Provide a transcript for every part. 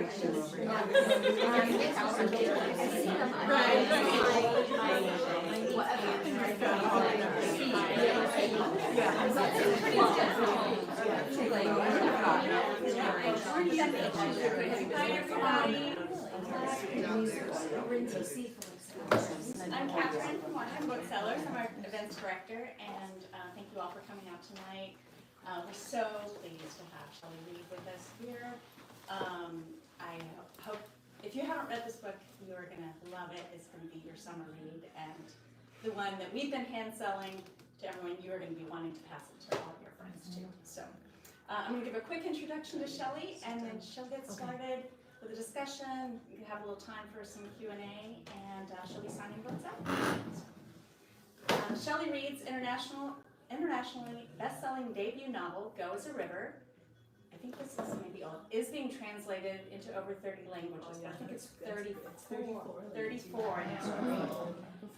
direction over here. I'm Catherine from Watchung Booksellers. I'm our events director, and thank you all for coming out tonight. We're so pleased to have Shelley Read with us here. I hope, if you haven't read this book, you're going to love it. It's going to be your summer read, and the one that we've been hand selling to everyone, you are going to be wanting to pass it to all of your friends too. So I'm going to give a quick introduction to Shelley, and then she'll get started with a discussion. You can have a little time for some Q&A, and she'll be signing books out. Shelley Read's internationally best-selling debut novel, Go as a River, I think this is maybe old, is being translated into over 30 languages. I think it's 34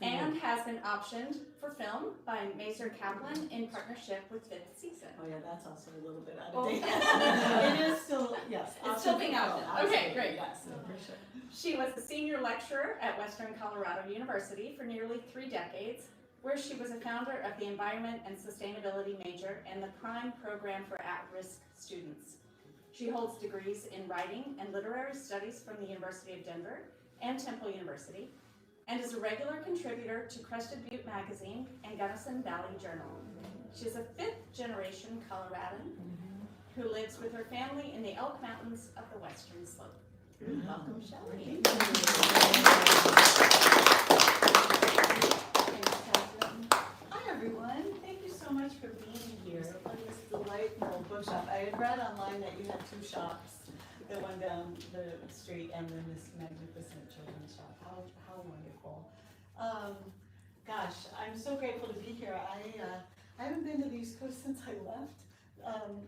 and has been optioned for film by Mazer Kaplan in partnership with Fifth Season. Oh yeah, that's also a little bit out of date. It is still, yes. It's still being optioned. Okay, great. Yes, no, for sure. She was a senior lecturer at Western Colorado University for nearly 3 decades, where she was a founder of the Environment and Sustainability major and the Prime Program for At-Risk Students. She holds degrees in writing and literary studies from the University of Denver and Temple University, and is a regular contributor to Crested Butte Magazine and Gunnison Valley Journal. She is a 5th-generation Coloradan who lives with her family in the Elk Mountains of the Western Slope. Welcome, Shelley. Hi everyone, thank you so much for being here for this delightful bookshop. I had read online that you had 2 shops, the one down the street and then this magnificent children's shop. How wonderful. Gosh, I'm so grateful to be here. I haven't been to the East Coast since I left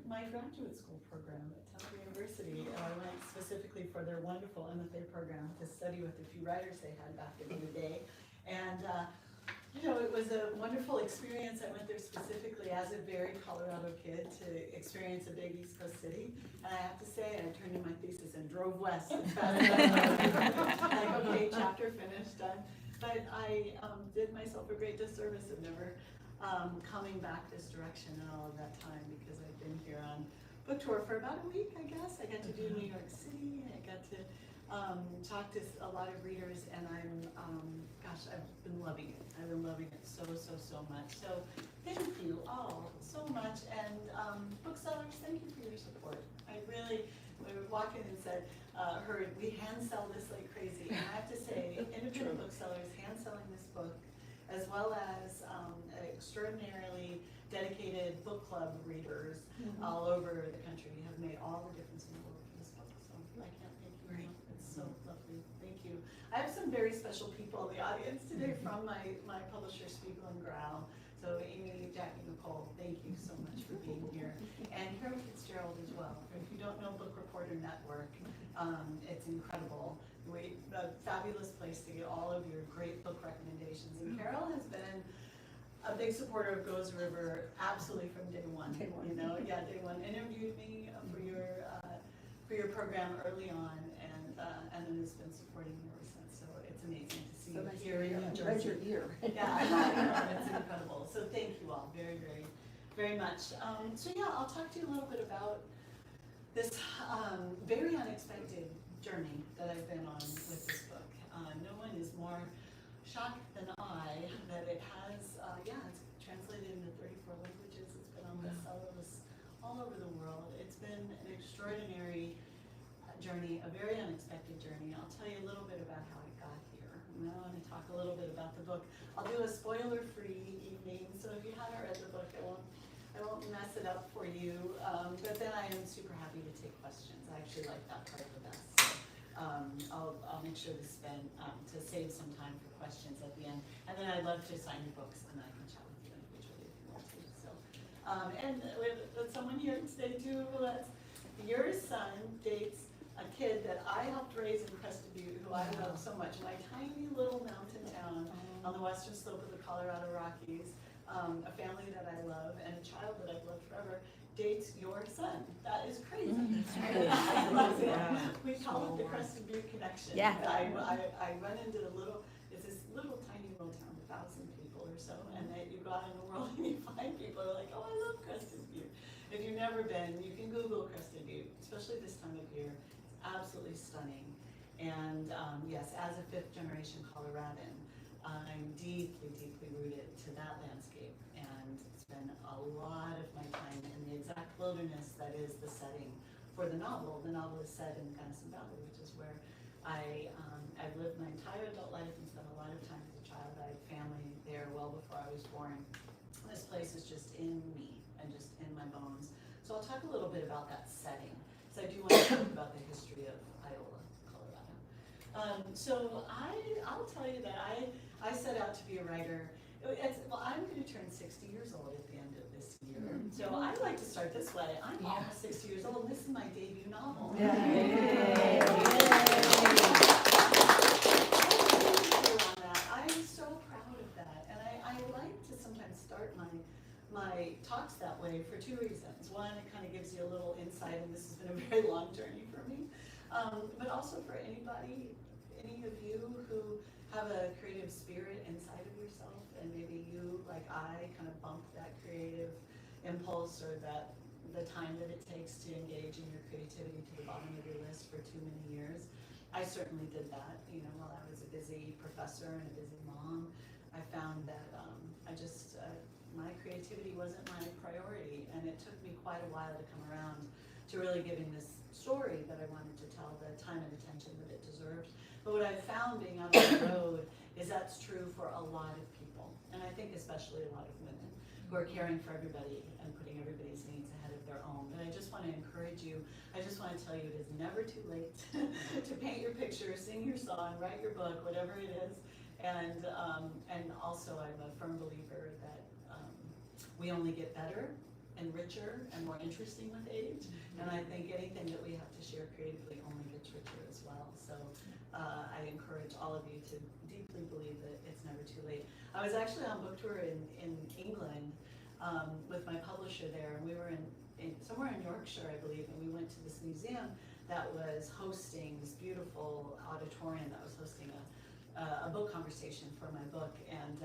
my graduate school program at Temple University. I went specifically for their wonderful MFA program to study with a few writers they had back in the day. And you know, it was a wonderful experience. I went there specifically as a very Colorado kid to experience a big East Coast city. And I have to say, I turned in my thesis and drove west as fast as I could. Like, okay, chapter finished, done. But I did myself a great disservice of never coming back this direction in all of that time, because I've been here on book tour for about a week, I guess. I got to do New York City. I got to talk to a lot of readers, and gosh, I've been loving it. I've been loving it so much. So thank you all so much, and booksellers, thank you for your support. I really, when we walked in and said, heard we hand sell this like crazy, and I have to say, independent booksellers hand selling this book, as well as extraordinarily dedicated book club readers all over the country, have made all the difference in the world for this book. So I can't thank you enough. It's so lovely. Thank you. I have some very special people in the audience today from my publisher, Spiegel and Grau. So Amy, Jackie, Nicole, thank you so much for being here. And Carol Fitzgerald as well. If you don't know Book Reporter Network, it's incredible. A fabulous place to get all of your great book recommendations. And Carol has been a big supporter of Goes River absolutely from day one. You know, yeah, day one. Interviewed me for your program early on, and then has been supporting me ever since. So it's amazing to see you here in New Jersey. Your ear. Yeah, it's incredible. So thank you all very much. So yeah, I'll talk to you a little bit about this very unexpected journey that I've been on with this book. No one is more shocked than I that it has, it's translated into 34 languages. It's been on bestseller lists all over the world. It's been an extraordinary journey, a very unexpected journey. I'll tell you a little bit about how I got here. And I want to talk a little bit about the book. I'll do a spoiler-free evening, so if you haven't read the book, I won't mess it up for you. But then I am super happy to take questions. I actually like that part the best. I'll make sure to save some time for questions at the end. And then I'd love to sign your books, and I can chat with you individually if you want to. So, and with someone here today too, your son dates a kid that I helped raise in Crested Butte, who I love so much. My tiny little mountain town on the western slope of the Colorado Rockies. A family that I love, and a child that I've loved forever, dates your son. That is crazy. I love it. We call it the Crested Butte Connection. Yeah. I run into it's this little tiny little town, 1,000 people or so, and then you go out in the world and you find people who are like, oh, I love Crested Butte. If you've never been, you can Google Crested Butte, especially this time of year. It's absolutely stunning. And yes, as a fifth generation Coloradan, I'm deeply, deeply rooted to that landscape, and spend a lot of my time in the exact wilderness that is the setting for the novel. The novel is set in Gunnison Valley, which is where I've lived my entire adult life and spent a lot of time as a child. I had family there well before I was born. This place is just in me and just in my bones. So I'll talk a little bit about that setting. So I do want to talk about the history of Iowa, Colorado. So I'll tell you that I set out to be a writer. I'm going to turn 60 years old at the end of this year. So I like to start this way. I'm almost 60 years old, and this is my debut novel. I'm so proud of that. And I like to sometimes start my talks that way for two reasons. One, it kind of gives you a little insight, and this has been a very long journey for me. But also for any of you who have a creative spirit inside of yourself, and maybe you, like I, kind of bump that creative impulse or the time that it takes to engage in your creativity to the bottom of your list for too many years. I certainly did that, while I was a busy professor and a busy mom. I found that my creativity wasn't my priority, and it took me quite a while to come around to really giving this story that I wanted to tell the time and attention that it deserved. But what I've found being out on the road is that's true for a lot of people, and I think especially a lot of women who are caring for everybody and putting everybody's needs ahead of their own. But I just want to encourage you, I just want to tell you it is never too late to paint your picture, sing your song, write your book, whatever it is. And also I'm a firm believer that we only get better and richer and more interesting with age. And I think anything that we have to share creatively only gets richer as well. So I encourage all of you to deeply believe that it's never too late. I was actually on book tour in England with my publisher there, and we were in somewhere in Yorkshire, I believe, and we went to this museum that was hosting this beautiful auditorium that was hosting a book conversation for my book. And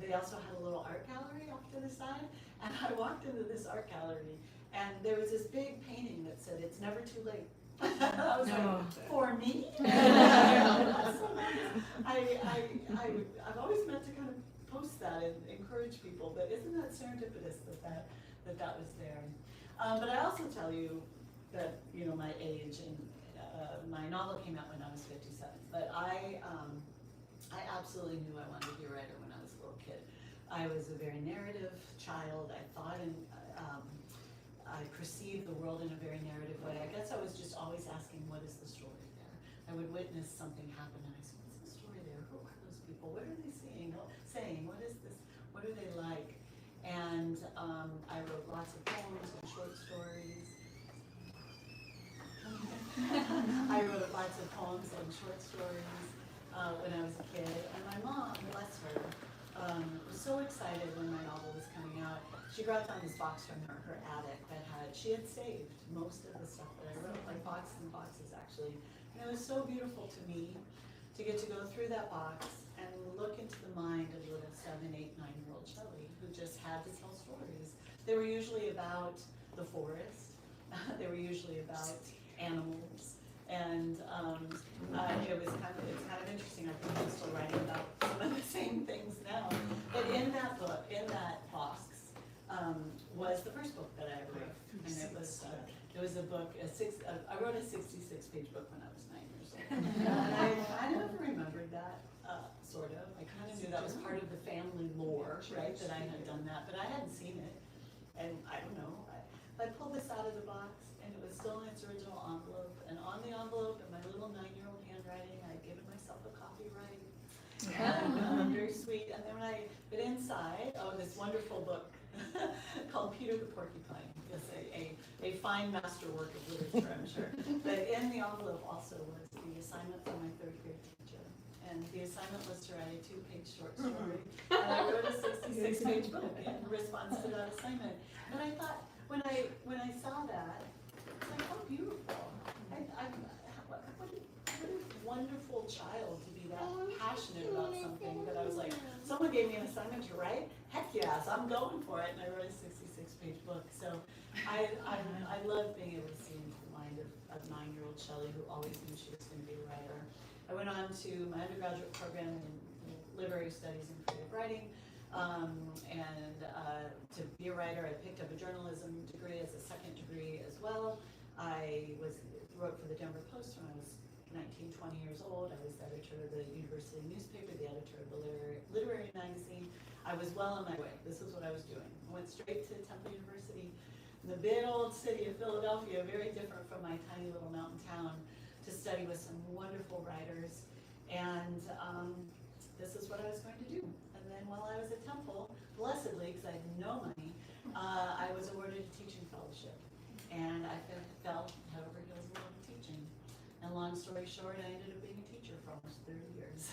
they also had a little art gallery off to the side, and I walked into this art gallery, and there was this big painting that said, "It's never too late." I was like, for me? That's so nice. I've always meant to kind of post that and encourage people, but isn't that serendipitous that was there? But I also tell you that, my age, and my novel came out when I was 57, but I absolutely knew I wanted to be a writer when I was a little kid. I was a very narrative child. I thought I perceived the world in a very narrative way. I guess I was just always asking, what is the story there? I would witness something happen, and I said, what's the story there? Who are those people? What are they saying? What is this? What are they like? And I wrote lots of poems and short stories. I wrote lots of poems and short stories when I was a kid. And my mom, bless her, was so excited when my novel was coming out. She brought down this box from her attic that she had saved most of the stuff that I wrote, like boxes and boxes actually. And it was so beautiful to me to get to go through that box and look into the mind of little 7, 8, 9-year-old Shelley, who just had to tell stories. They were usually about the forest. They were usually about animals. And it's kind of interesting. I think I'm still writing about some of the same things now. But in that book, in that box, was the first book that I ever wrote, and it was a book. I wrote a 66-page book when I was 9 years old, and I kind of remembered that, sort of. I kind of knew that was part of the family lore, right? That I had done that, but I hadn't seen it, and I don't know. I pulled this out of the box, and it was still in its original envelope, and on the envelope, in my little 9-year-old handwriting, I'd given myself a copyright. And, very sweet. And then but inside, this wonderful book called Peter the Porcupine. It's a fine masterwork of literature, I'm sure. But in the envelope also was the assignment from my 3rd grade teacher. And the assignment was to write a 2-page short story. And I wrote a 66-page book in response to that assignment. And I thought, when I saw that, it's like, how beautiful. What a wonderful child to be that passionate about something that I was like, someone gave me an assignment to write, heck yes, I'm going for it, and I wrote a 66-page book. So I love being able to see into the mind of 9-year-old Shelley, who always knew she was going to be a writer. I went on to my undergraduate program in literary studies and creative writing, and to be a writer, I picked up a journalism degree as a second degree as well. I wrote for the Denver Post when I was 19, 20 years old. I was the editor of the university newspaper, the editor of the literary magazine. I was well on my way. This is what I was doing. I went straight to Temple University in the big old city of Philadelphia, very different from my tiny little mountain town, to study with some wonderful writers. And this is what I was going to do. And then while I was at Temple, blessedly, because I had no money, I was awarded a teaching fellowship. And I fell head over heels in love with teaching. And long story short, I ended up being a teacher for almost 30 years.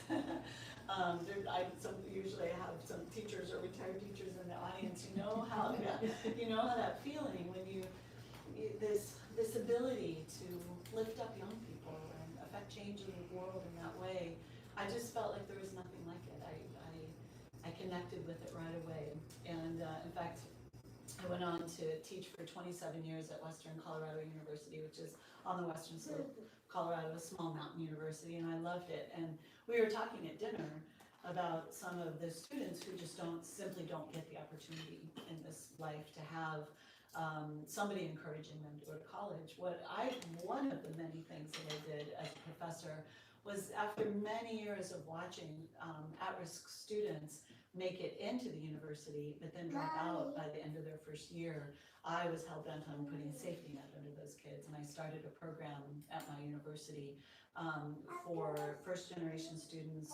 Usually I have some teachers or retired teachers in the audience. You know how that feeling when this ability to lift up young people and affect change in the world in that way. I just felt like there was nothing like it. I connected with it right away. And in fact, I went on to teach for 27 years at Western Colorado University, which is on the western slope of Colorado, a small mountain university, and I loved it. And we were talking at dinner about some of the students who just simply don't get the opportunity in this life to have somebody encouraging them to go to college. One of the many things that I did as a professor was, after many years of watching at-risk students make it into the university, but then drop out by the end of their first year, I was hell-bent on putting a safety net under those kids, and I started a program at my university for first-generation students,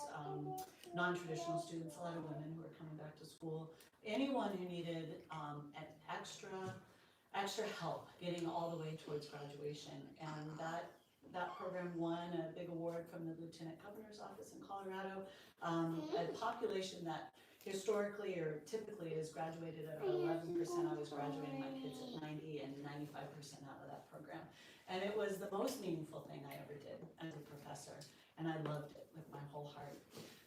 non-traditional students, a lot of women who are coming back to school, anyone who needed an extra help getting all the way towards graduation. And that program won a big award from the Lieutenant Governor's Office in Colorado, a population that historically or typically is graduated at 11%. I was graduating my kids at 90 and 95% out of that program. And it was the most meaningful thing I ever did as a professor, and I loved it with my whole heart.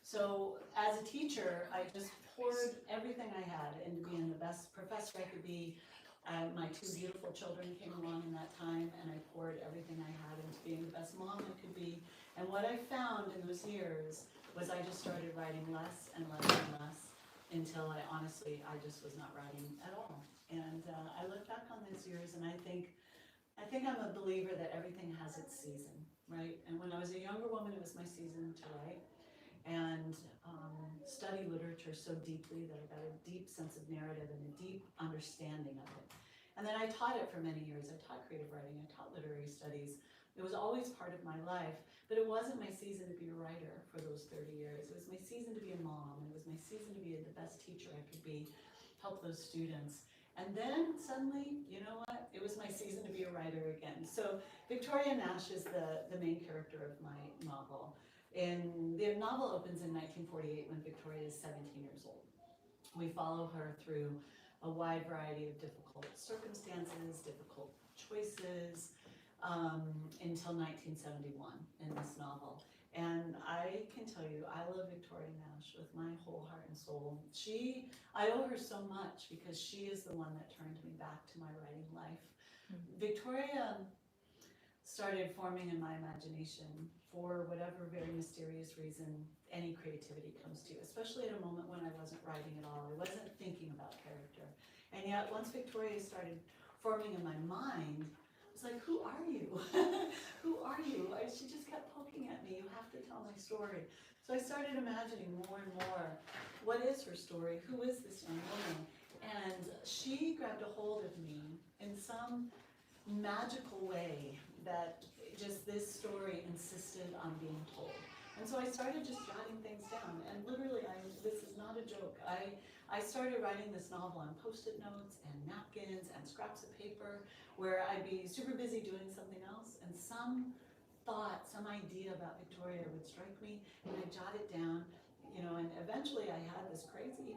So as a teacher, I just poured everything I had into being the best professor I could be. My 2 beautiful children came along in that time, and I poured everything I had into being the best mom I could be. And what I found in those years was I just started writing less and less and less, until I just was not writing at all. And I look back on those years, and I think I'm a believer that everything has its season, right? And when I was a younger woman, it was my season to write and study literature so deeply that I got a deep sense of narrative and a deep understanding of it. And then I taught it for many years. I taught creative writing, I taught literary studies. It was always part of my life, but it wasn't my season to be a writer for those 30 years. It was my season to be a mom. It was my season to be the best teacher I could be, help those students. And then suddenly, you know what? It was my season to be a writer again. So Victoria Nash is the main character of my novel. And the novel opens in 1948 when Victoria is 17 years old. We follow her through a wide variety of difficult circumstances, difficult choices, until 1971 in this novel. And I can tell you, I love Victoria Nash with my whole heart and soul. I owe her so much because she is the one that turned me back to my writing life. Victoria started forming in my imagination for whatever very mysterious reason any creativity comes to you, especially at a moment when I wasn't writing at all. I wasn't thinking about character. And yet once Victoria started forming in my mind, I was like, who are you? Who are you? She just kept poking at me. You have to tell my story. So I started imagining more and more, what is her story? Who is this young woman? And she grabbed a hold of me in some magical way that just this story insisted on being told. And so I started just jotting things down. And literally, this is not a joke. I started writing this novel on Post-it notes and napkins and scraps of paper where I'd be super busy doing something else, and some thought, some idea about Victoria would strike me, and I'd jot it down, and eventually I had this crazy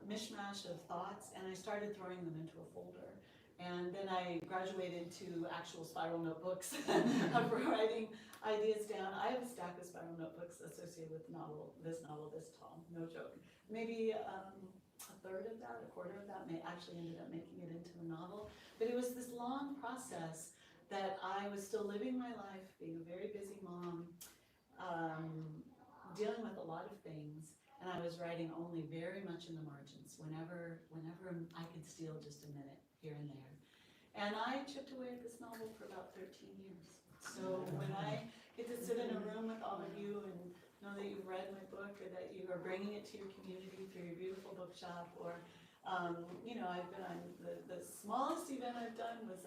mishmash of thoughts, and I started throwing them into a folder. And then I graduated to actual spiral notebooks of writing ideas down. I have a stack of spiral notebooks associated with this novel this tall, no joke. Maybe a third of that, a quarter of that actually ended up making it into the novel. But it was this long process that I was still living my life, being a very busy mom, dealing with a lot of things, and I was writing only very much in the margins, whenever I could steal just a minute here and there. And I chipped away at this novel for about 13 years. So when I get to sit in a room with all of you and know that you've read my book, or that you are bringing it to your community through your beautiful bookshop, or I've been on the smallest event I've done was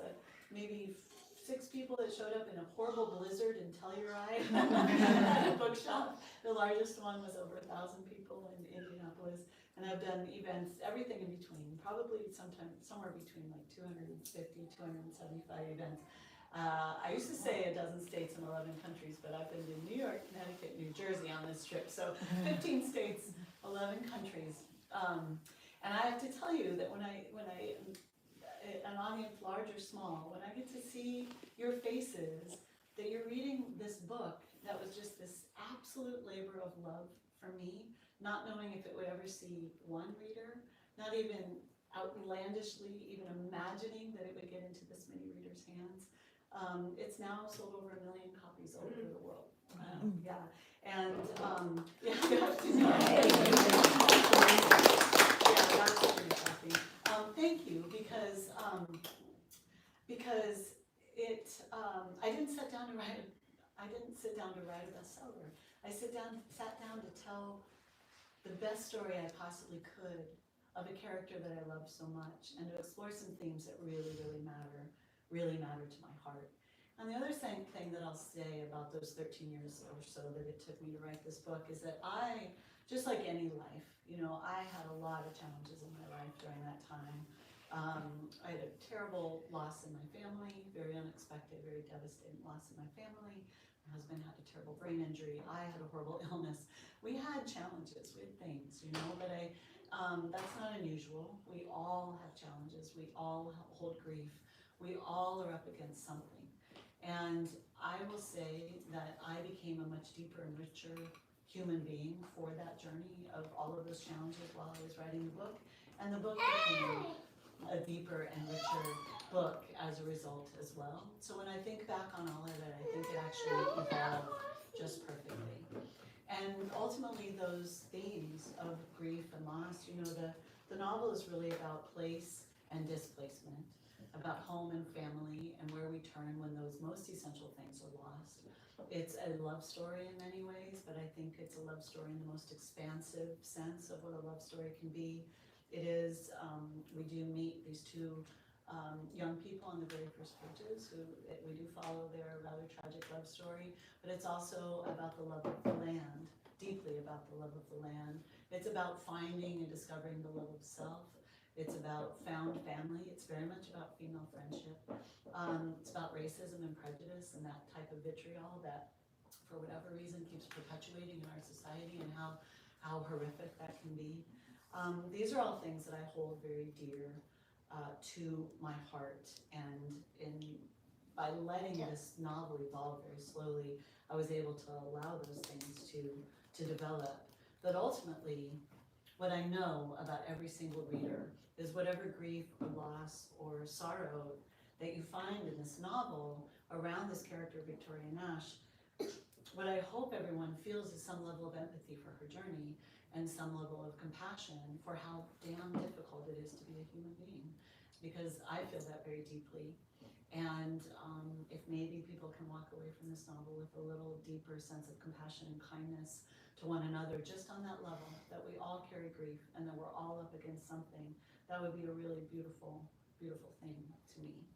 maybe 6 people that showed up in a horrible blizzard in Telluride at a bookshop. The largest one was over 1,000 people in Indianapolis. And I've done events, everything in between, probably somewhere between like 250, 275 events. I used to say a dozen states and 11 countries, but I've been to New York, Connecticut, New Jersey on this trip. So 15 states, 11 countries. And I have to tell you that when an audience large or small, when I get to see your faces, that you're reading this book that was just this absolute labor of love for me, not knowing if it would ever see one reader, not even outlandishly even imagining that it would get into this many readers' hands. It's now sold over 1 million copies all over the world. Yeah, and yeah, that's pretty shocking. Thank you, because it. I didn't sit down to write a bestseller. I sat down to tell the best story I possibly could of a character that I love so much, and to explore some themes that really matter to my heart. And the other thing that I'll say about those 13 years or so that it took me to write this book is that I, just like any life, I had a lot of challenges in my life during that time. I had a terrible loss in my family, very unexpected, very devastating loss in my family. My husband had a terrible brain injury. I had a horrible illness. We had challenges, we had things, but that's not unusual. We all have challenges. We all hold grief. We all are up against something. And I will say that I became a much deeper and richer human being for that journey of all of those challenges while I was writing the book. And the book became a deeper and richer book as a result as well. So when I think back on all of it, I think it actually evolved just perfectly. And ultimately those themes of grief and loss, the novel is really about place and displacement, about home and family, and where we turn when those most essential things are lost. It's a love story in many ways, but I think it's a love story in the most expansive sense of what a love story can be. It is, we do meet these 2 young people on the very first pages we do follow their rather tragic love story, but it's also about the love of the land, deeply about the love of the land. It's about finding and discovering the love of self. It's about found family. It's very much about female friendship. It's about racism and prejudice and that type of vitriol that, for whatever reason, keeps perpetuating in our society, and how horrific that can be. These are all things that I hold very dear to my heart, and by letting this novel evolve very slowly, I was able to allow those things to develop. But ultimately, what I know about every single reader is whatever grief or loss or sorrow that you find in this novel around this character, Victoria Nash, what I hope everyone feels is some level of empathy for her journey, and some level of compassion for how damn difficult it is to be a human being, because I feel that very deeply. And if maybe people can walk away from this novel with a little deeper sense of compassion and kindness to one another, just on that level, that we all carry grief and that we're all up against something, that would be a really beautiful, beautiful thing to me.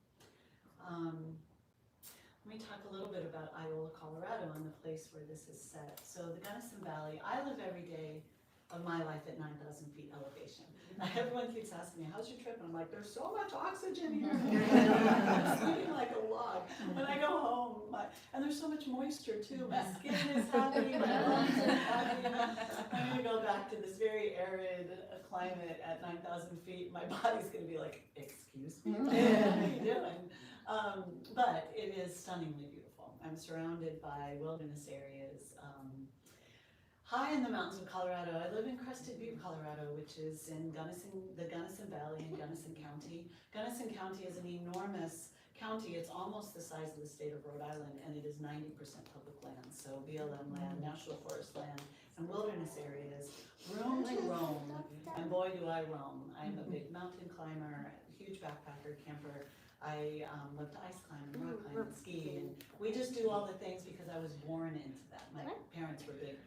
Let me talk a little bit about Iola, Colorado, and the place where this is set. So the Gunnison Valley, I live every day of my life at 9,000 feet elevation. Everyone keeps asking me, how's your trip? And I'm like, there's so much oxygen here. I'm sleeping like a log. When I go home, and there's so much moisture too. My skin is happy, my lungs are happy. I'm gonna go back to this very arid climate at 9,000 feet. My body's gonna be like, excuse me, what are you doing? But it is stunningly beautiful. I'm surrounded by wilderness areas. High in the mountains of Colorado, I live in Crested Butte, Colorado, which is in the Gunnison Valley in Gunnison County. Gunnison County is an enormous county. It's almost the size of the state of Rhode Island, and it is 90% public land. So BLM land, National Forest land, and wilderness areas, room to roam, and boy do I roam. I'm a big mountain climber, huge backpacker, camper. I love to ice climb and rock climb and ski, and we just do all the things because I was born into that. My parents were big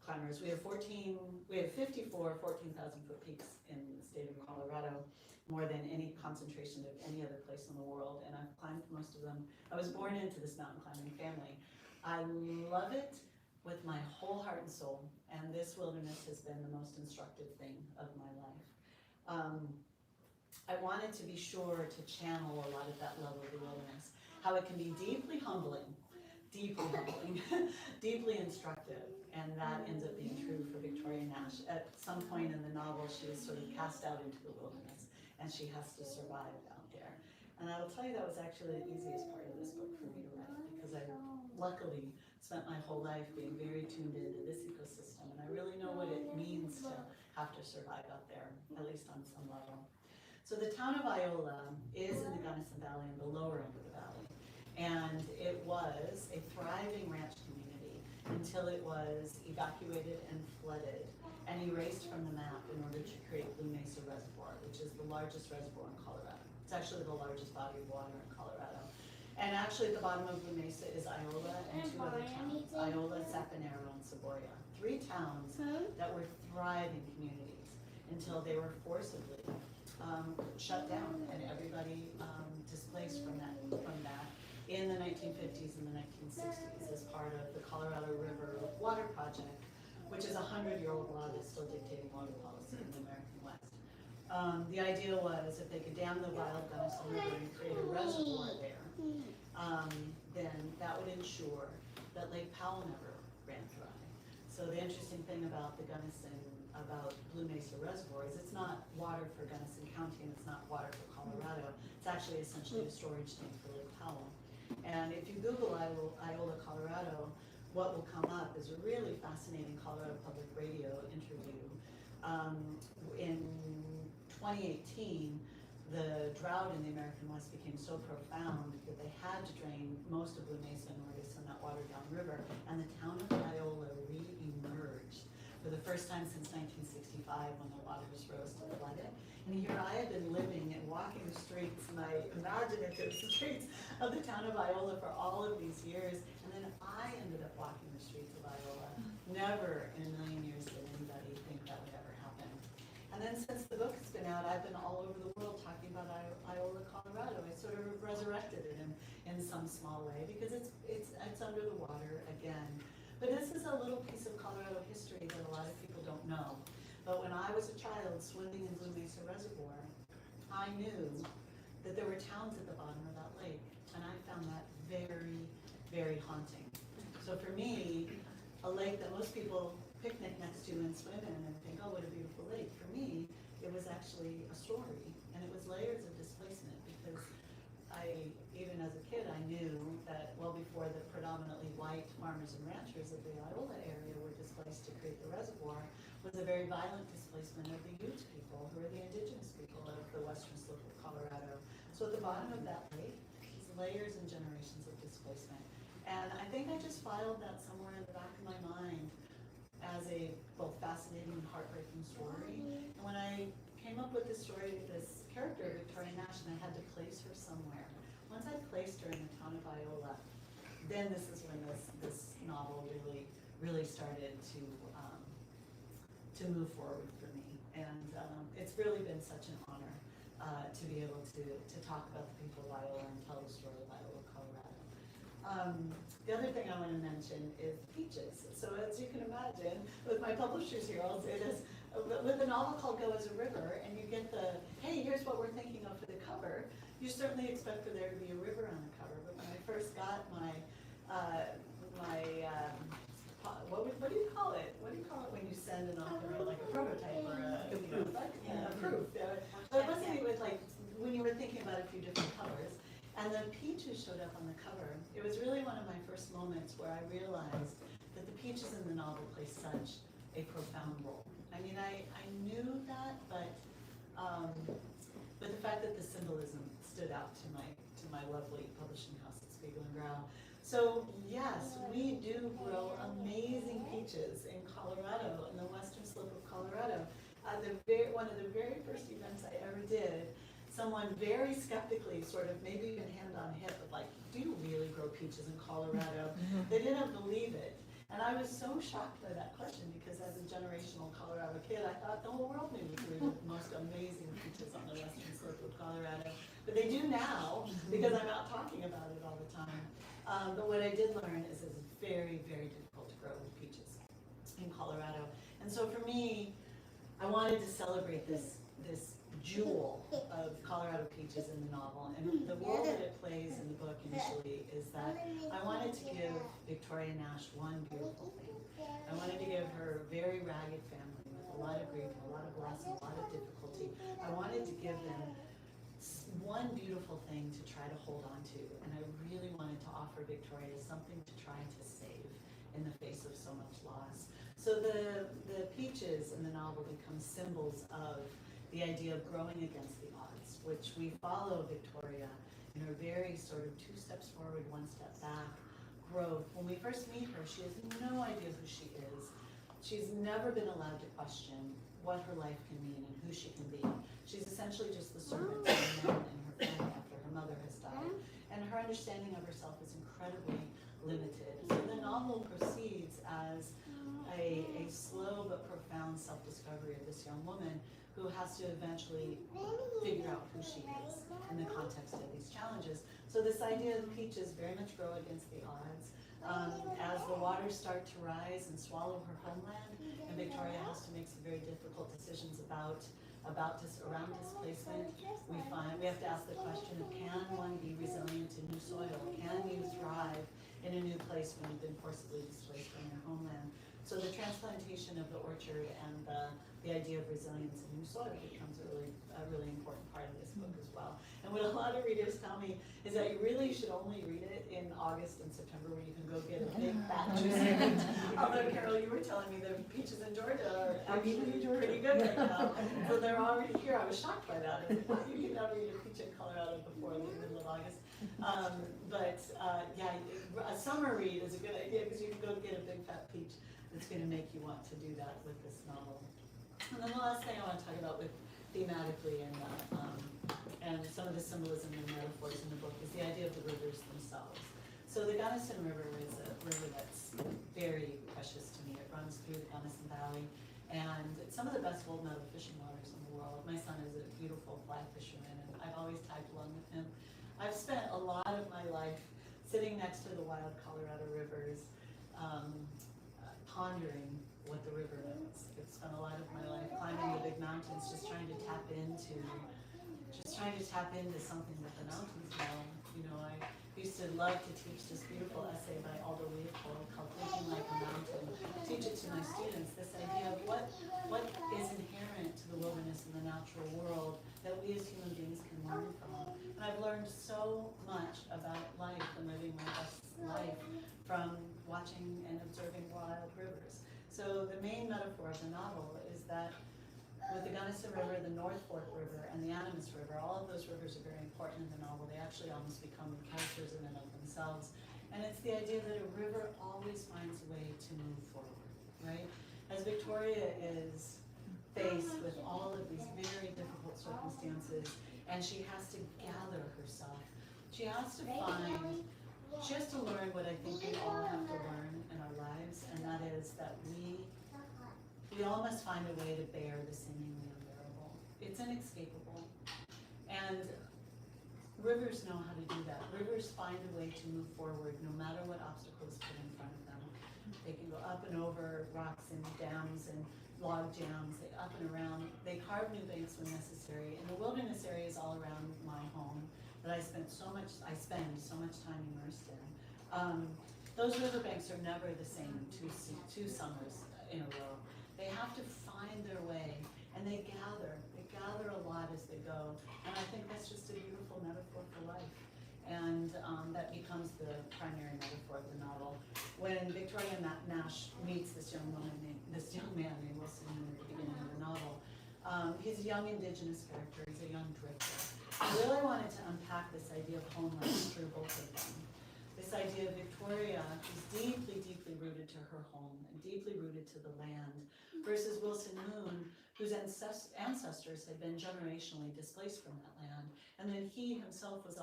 climbers. We have 54 14,000 foot peaks in the state of Colorado, more than any concentration of any other place in the world, and I've climbed most of them. I was born into this mountain climbing family. I love it with my whole heart and soul, and this wilderness has been the most instructive thing of my life. I wanted to be sure to channel a lot of that love of the wilderness, how it can be deeply humbling, deeply instructive, and that ends up being true for Victoria Nash. At some point in the novel, she is sort of cast out into the wilderness, and she has to survive out there. And I will tell you, that was actually the easiest part of this book for me to write, because I luckily spent my whole life being very tuned into this ecosystem, and I really know what it means to have to survive out there, at least on some level. So the town of Iola is in the Gunnison Valley, in the lower end of the valley, and it was a thriving ranch community until it was evacuated and flooded and erased from the map in order to create Blue Mesa Reservoir, which is the largest reservoir in Colorado. It's actually the largest body of water in Colorado. And actually at the bottom of Blue Mesa is Iola and two other towns, Iola, Sapanero, and Saboya. 3 towns that were thriving communities until they were forcibly shut down and everybody displaced from that in the 1950s and the 1960s as part of the Colorado River Water Project, which is a 100-year-old law that's still dictating water policy in the American West. The idea was if they could dam the wild Gunnison River and create a reservoir there, then that would ensure that Lake Powell never ran dry. So the interesting thing about the about Blue Mesa Reservoir is it's not water for Gunnison County and it's not water for Colorado. It's actually essentially a storage tank for Lake Powell. And if you Google Iola, Colorado, what will come up is a really fascinating Colorado Public Radio interview. In 2018, the drought in the American West became so profound that they had to drain most of Blue Mesa in order to send that water downriver, and the town of Iola re-emerged for the first time since 1965 when the waters rose to flood it. And here I have been living and walking the streets, my imaginative streets of the town of Iola for all of these years, and then I ended up walking the streets of Iola. Never in a million years did anybody think that would ever happen. And then since the book has been out, I've been all over the world talking about Iola, Colorado. I sort of resurrected it in some small way because it's under the water again. But this is a little piece of Colorado history that a lot of people don't know. But when I was a child swimming in Blue Mesa Reservoir, I knew that there were towns at the bottom of that lake, and I found that very, very haunting. So for me, a lake that most people picnic next to and swim in and think, oh, what a beautiful lake. For me, it was actually a story, and it was layers of displacement because even as a kid, I knew that well before the predominantly white farmers and ranchers of the Iola area were displaced to create the reservoir, was a very violent displacement of the Ute people, who are the indigenous people of the western slope of Colorado. So at the bottom of that lake is layers and generations of displacement. And I think I just filed that somewhere in the back of my mind as a both fascinating and heartbreaking story. And when I came up with this story, this character, Victoria Nash, and I had to place her somewhere. Once I placed her in the town of Iola, then this is when this novel really started to move forward for me. And it's really been such an honor to be able to talk about the people of Iola and tell the story of Iola, Colorado. The other thing I want to mention is peaches. So as you can imagine, with my publishers here, I'll say this, with a novel called Go as a River, and you get the, hey, here's what we're thinking of for the cover, you certainly expect for there to be a river on the cover, but when I first got what do you call it? What do you call it when you send an author like a prototype or a proof? A proof. But it wasn't even like when you were thinking about a few different colors, and the peaches showed up on the cover. It was really one of my first moments where I realized that the peaches in the novel play such a profound role. I mean, I knew that, but the fact that the symbolism stood out to my lovely publishing house at Spiegel and Grau. So yes, we do grow amazing peaches in Colorado, in the western slope of Colorado. One of the very first events I ever did, someone very skeptically, sort of maybe even hand on hip, of like, do you really grow peaches in Colorado? They didn't believe it. And I was so shocked by that question because as a generational Colorado kid, I thought the whole world knew we grew the most amazing peaches on the western slope of Colorado. But they do now because I'm out talking about it all the time. But what I did learn is it's very, very difficult to grow peaches in Colorado. And so for me, I wanted to celebrate this jewel of Colorado peaches in the novel. And the role that it plays in the book initially is that I wanted to give Victoria Nash one beautiful thing. I wanted to give her a very ragged family with a lot of grief, a lot of loss, and a lot of difficulty. I wanted to give them one beautiful thing to try to hold on to, and I really wanted to offer Victoria something to try to save in the face of so much loss. So the peaches in the novel become symbols of the idea of growing against the odds, which we follow Victoria in her very sort of 2 steps forward, 1 step back growth. When we first meet her, she has no idea who she is. She's never been allowed to question what her life can mean and who she can be. She's essentially just the servant of the man and her family after her mother has died. And her understanding of herself is incredibly limited. So the novel proceeds as a slow but profound self-discovery of this young woman who has to eventually figure out who she is in the context of these challenges. So this idea of peaches very much grow against the odds. As the waters start to rise and swallow her homeland, and Victoria has to make some very difficult decisions around displacement, we have to ask the question of, can one be resilient in new soil? Can you thrive in a new place when you've been forcibly displaced from your homeland? So the transplantation of the orchard and the idea of resilience in new soil becomes a really important part of this book as well. And what a lot of readers tell me is that you really should only read it in August and September when you can go get a big fat juicy peach. Although Carol, you were telling me the peaches in Georgia are actually pretty good right now. So they're already here. I was shocked by that. I was like, you can never eat a peach in Colorado before the middle of August. Yeah, a summer read is a good idea because you can go get a big fat peach. It's going to make you want to do that with this novel. And then the last thing I want to talk about with thematically and some of the symbolism and metaphors in the book is the idea of the rivers themselves. So the Gunnison River is a river that's very precious to me. It runs through the Gunnison Valley, and it's some of the best gold medal fishing waters in the world. My son is a beautiful fly fisherman, and I've always tagged along with him. I've spent a lot of my life sitting next to the wild Colorado rivers, pondering what the river knows. I've spent a lot of my life climbing the big mountains, just trying to tap into something that the mountains know. You know, I used to love to teach this beautiful essay by Aldo Leopold called Thinking Like a Mountain. Teach it to my students, this idea of what is inherent to the wilderness and the natural world that we as human beings can learn from. And I've learned so much about life and living my best life from watching and observing wild rivers. So the main metaphor of the novel is that with the Gunnison River, the North Fork River, and the Animas River, all of those rivers are very important in the novel. They actually almost become characters in and of themselves. And it's the idea that a river always finds a way to move forward, right? As Victoria is faced with all of these very difficult circumstances, and she has to gather herself, she has to learn what I think we all have to learn in our lives, and that is that we all must find a way to bear the seemingly unbearable. It's inescapable. And rivers know how to do that. Rivers find a way to move forward no matter what obstacles put in front of them. They can go up and and over rocks and dams and log jams, up and around. They carve new banks when necessary. And the wilderness areas all around my home that I spend so much time immersed in. Those riverbanks are never the same two summers in a row. They have to find their way, and they gather a lot as they go. And I think that's just a beautiful metaphor for life. And that becomes the primary metaphor of the novel. When Victoria Nash meets this young man named Wilson in the beginning of the novel, he's a young indigenous character, he's a young drifter. I really wanted to unpack this idea of homeland through both of them. This idea of Victoria, who's deeply, deeply rooted to her home and deeply rooted to the land, versus Wilson Moon, whose ancestors had been generationally displaced from that land. And then he himself was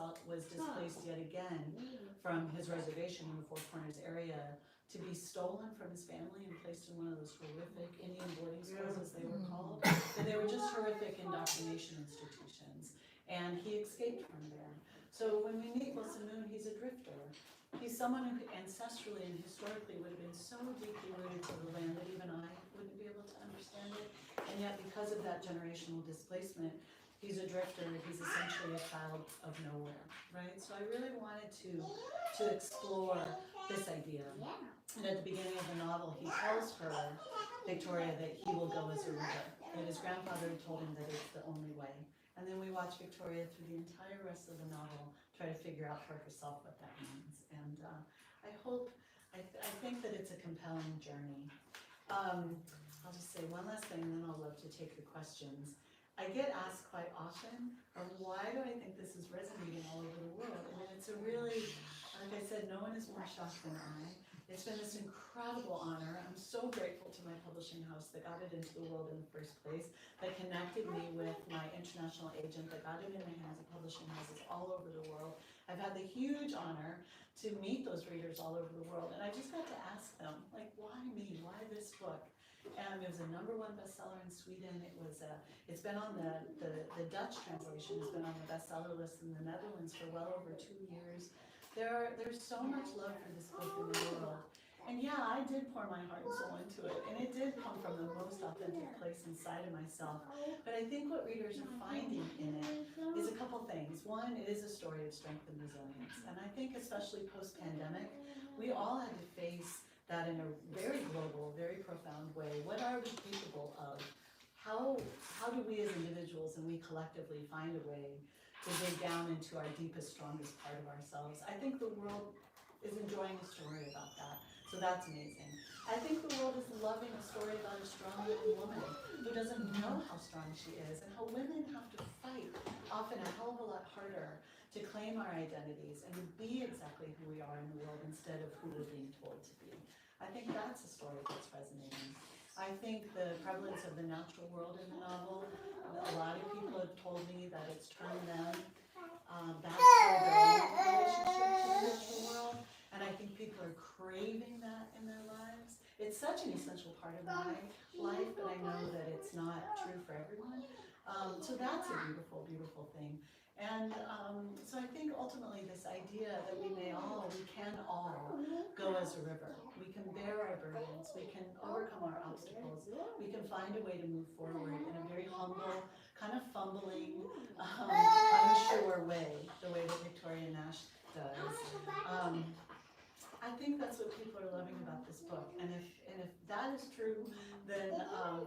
displaced yet again from his reservation in the Four Corners area to be stolen from his family and placed in one of those horrific Indian boarding schools, as they were called. But they were just horrific indoctrination institutions. And he escaped from there. So when we meet Wilson Moon, he's a drifter. He's someone who ancestrally and historically would have been so deeply rooted to the land that even I wouldn't be able to understand it. And yet because of that generational displacement, he's a drifter, he's essentially a child of nowhere, right? So I really wanted to explore this idea. And at the beginning of the novel, he tells her, Victoria, that he will go as a river, that his grandfather told him that it's the only way. And then we watch Victoria through the entire rest of the novel try to figure out for herself what that means. And I think that it's a compelling journey. I'll just say one last thing, and then I'll love to take the questions. I get asked quite often, why do I think this is resonating all over the world? And it's a really, like I said, no one is more shocked than I. It's been this incredible honor. I'm so grateful to my publishing house that got it into the world in the first place, that connected me with my international agent, that got it in the hands of publishing houses all over the world. I've had the huge honor to meet those readers all over the world, and I just got to ask them, like, why me? Why this book? And it was a #1 bestseller in Sweden. It's been on the Dutch translation has been on the bestseller list in the Netherlands for well over 2 years. There's so much love for this book in the world. And yeah, I did pour my heart and soul into it, and it did come from the most authentic place inside of myself. But I think what readers are finding in it is a couple things. One, it is a story of strength and resilience. And I think especially post-pandemic, we all had to face that in a very global, very profound way. What are we capable of? How do we as individuals and we collectively find a way to dig down into our deepest, strongest part of ourselves? I think the world is enjoying a story about that, so that's amazing. I think the world is loving a story about a strong woman who doesn't know how strong she is, and how women have to fight, often a hell of a lot harder, to claim our identities and to be exactly who we are in the world instead of who we're being told to be. I think that's a story that's resonating. I think the prevalence of the natural world in the novel, a lot of people have told me that it's turned them back to their own relationship to the natural world, and I think people are craving that in their lives. It's such an essential part of my life, but I know that it's not true for everyone. So that's a beautiful, beautiful thing. And so I think ultimately this idea that we can all go as a river. We can bear our burdens, we can overcome our obstacles, we can find a way to move forward in a very humble, kind of fumbling, unsure way, the way that Victoria Nash does. I think that's what people are loving about this book, and if that is true, then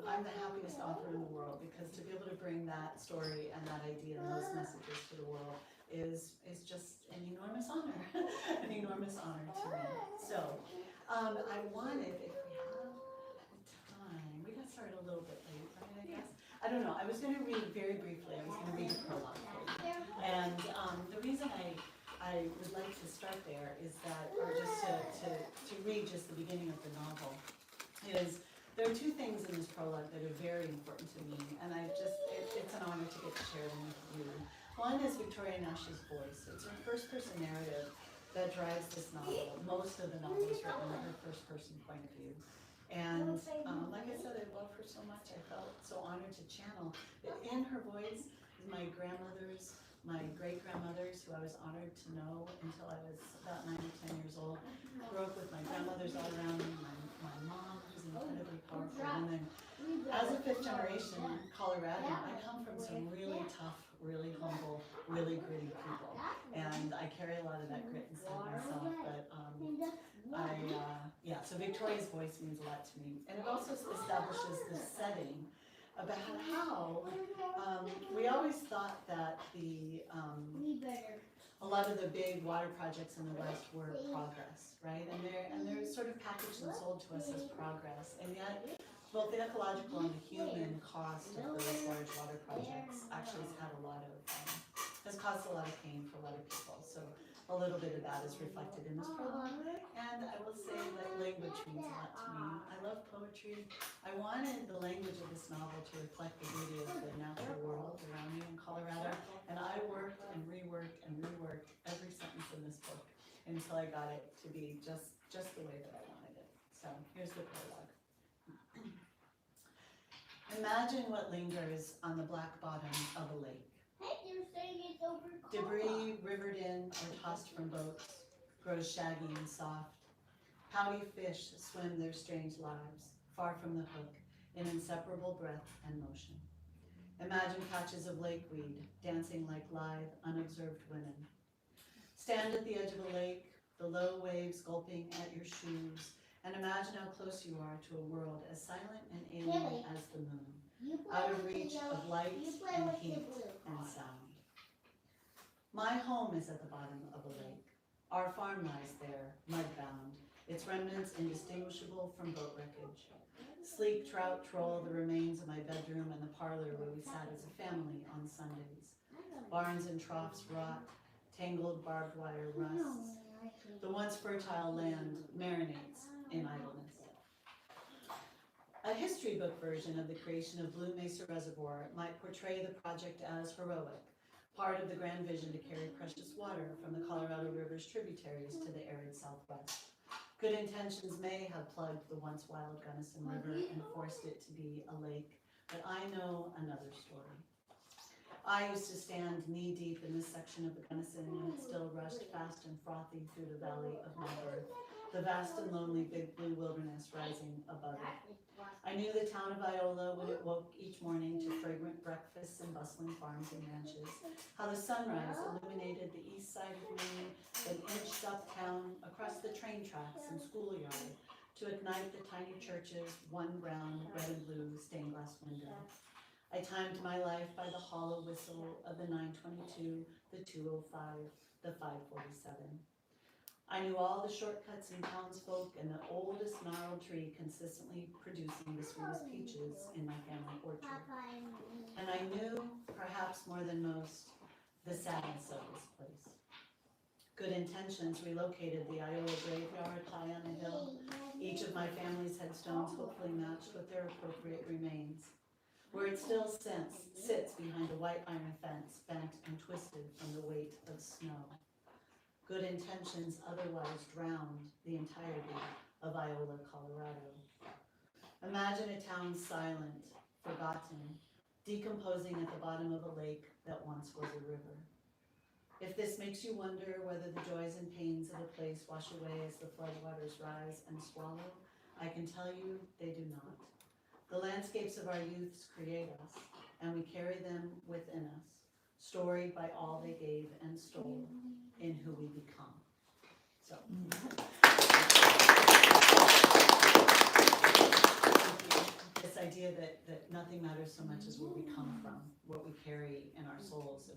I'm the happiest author in the world, because to be able to bring that story and that idea and those messages to the world is just an enormous honor, an enormous honor to me. So I wanted, if we have time, we got started a little bit late, right, I guess? I don't know, I was going to read very briefly, I was going to read the prologue for you, and the reason I would like to start there is that, or just to read just the beginning of the novel, is there are two things in this prologue that are very important to me, and it's an honor to get to share them with you. One is Victoria Nash's voice. It's her first-person narrative that drives this novel. Most of the novel is written in her first-person point of view. And like I said, I love her so much. I felt so honored to channel that in her voice is my grandmother's, my great-grandmothers, who I was honored to know until I was about 9 or 10 years old. I grew up with my grandmothers all around me, my mom, as a fifth generation Coloradan, I come from some really tough, really humble, really gritty people. And I carry a lot of that grit inside myself, but so Victoria's voice means a lot to me. And it also establishes the setting about how we always thought that a lot of the big water projects in the West were progress, right? And they're sort of packaged and sold to us as progress. And yet, both the ecological and the human cost of those large water projects actually has caused a lot of pain for a lot of people. So a little bit of that is reflected in this prologue. And I will say that language means a lot to me. I love poetry. I wanted the language of this novel to reflect the beauty of the natural world around me in Colorado. And I worked and reworked and reworked every sentence in this book until I got it to be just the way that I wanted it. So here's the prologue. Imagine what lingers on the black bottom of a lake. Debris rivered in or tossed from boats grows shaggy and soft. Pouty fish swim their strange lives, far from the hook, in inseparable breath and motion. Imagine patches of lakeweed dancing like lithe, unobserved women. Stand at the edge of a lake, the low waves gulping at your shoes, and imagine how close you are to a world as silent and alien as the moon, out of reach of light and heat and sound. My home is at the bottom of a lake. Our farm lies there, mud-bound, its remnants indistinguishable from boat wreckage. Sleek trout troll the remains of my bedroom and the parlor where we sat as a family on Sundays. Barns and troughs rot, tangled barbed wire rusts. The once fertile land marinates in idleness. A history book version of the creation of Blue Mesa Reservoir might portray the project as heroic, part of the grand vision to carry precious water from the Colorado River's tributaries to the arid Southwest. Good intentions may have plugged the once wild Gunnison River and forced it to be a lake, but I know another story. I used to stand knee-deep in this section of the Gunnison when it still rushed fast and frothy through the valley of my birth, the vast and lonely Big Blue Wilderness rising above it. I knew the town of Iola when it woke each morning to fragrant breakfasts and bustling farms and ranches, how the sunrise illuminated the east side of Maine, then inched uptown across the train tracks and schoolyard to ignite the tiny church's one brown, red and blue stained glass window. I timed my life by the hollow whistle of the 922, the 205, the 547. I knew all the shortcuts and townsfolk and the oldest gnarled tree consistently producing the sweetest peaches in my family orchard. And I knew, perhaps more than most, the sadness of this place. Good intentions relocated the Iowa graveyard high on a hill. Each of my family's headstones hopefully matched with their appropriate remains. Where it still sits behind a white iron fence, bent and twisted from the weight of snow. Good intentions otherwise drowned the entirety of Iola, Colorado. Imagine a town silent, forgotten, decomposing at the bottom of a lake that once was a river. If this makes you wonder whether the joys and pains of a place wash away as the floodwaters rise and swallow, I can tell you they do not. The landscapes of our youths create us, and we carry them within us, storied by all they gave and stole in who we become. So. This idea that nothing matters so much as where we come from, what we carry in our souls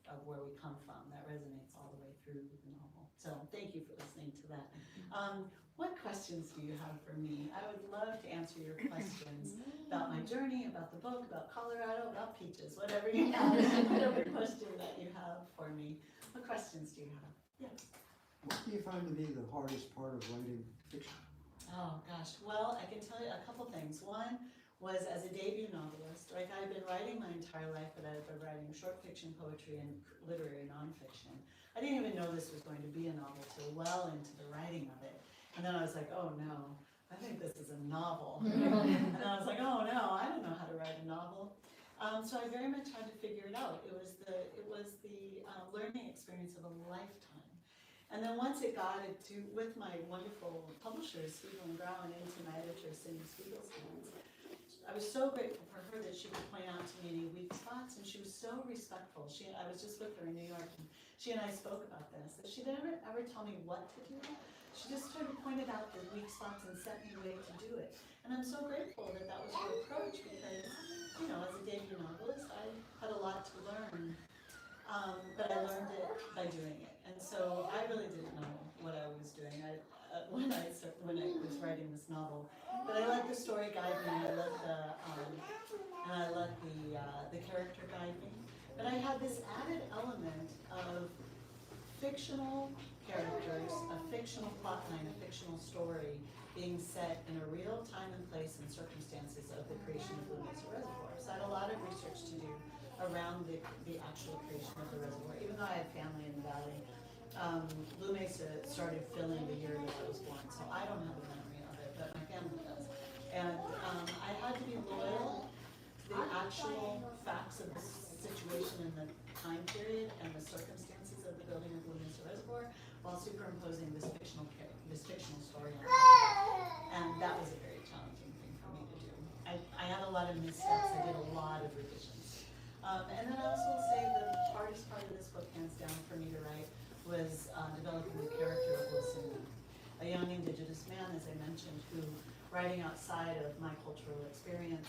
of where we come from, that resonates all the way through the novel. So thank you for listening to that. What questions do you have for me? I would love to answer your questions about my journey, about the book, about Colorado, about peaches, whatever you have, whatever question that you have for me. What questions do you have? Yes. What do you find to be the hardest part of writing fiction? Oh gosh, well, I can tell you a couple things. One was as a debut novelist, like I've been writing my entire life, but I've been writing short fiction, poetry, and literary nonfiction. I didn't even know this was going to be a novel till well into the writing of it. And then I was like, oh no, I think this is a novel. And then I was like, oh no, I don't know how to write a novel. So I very much had to figure it out. It was the learning experience of a lifetime. And then once it got into, with my wonderful publishers, Spiegel and Brown, and into my editor, Cindy Spiegel's hands, was so grateful for her that she would point out to me any weak spots, and she was so respectful. I was just with her in New York, and she and I spoke about this. That she didn't ever tell me what to do. She just sort of pointed out the weak spots and set me a way to do it. And I'm so grateful that that was her approach because, you know, as a debut novelist, I had a lot to learn. But I learned it by doing it. And so I really didn't know what I was doing when I was writing this novel. But I let the story guide me. I let the character guide me. But I had this added element of fictional characters, a fictional plotline, a fictional story being set in a real time and place and circumstances of the creation of Blue Mesa Reservoir. So I had a lot of research to do around the actual creation of the reservoir. Even though I had family in the valley, Blue Mesa started filling the year that I was born, so I don't have a memory of it, but my family does. And I had to be loyal to the actual facts of the situation and the time period and the circumstances of the building of Blue Mesa Reservoir while superimposing this fictional story on it. And that was a very challenging thing for me to do. I had a lot of missteps, I did a lot of revisions. And then I also will say the hardest part of this book, hands down, for me to write was developing the character of Wilson, a young Indigenous man, as I mentioned, who, writing outside of my cultural experience,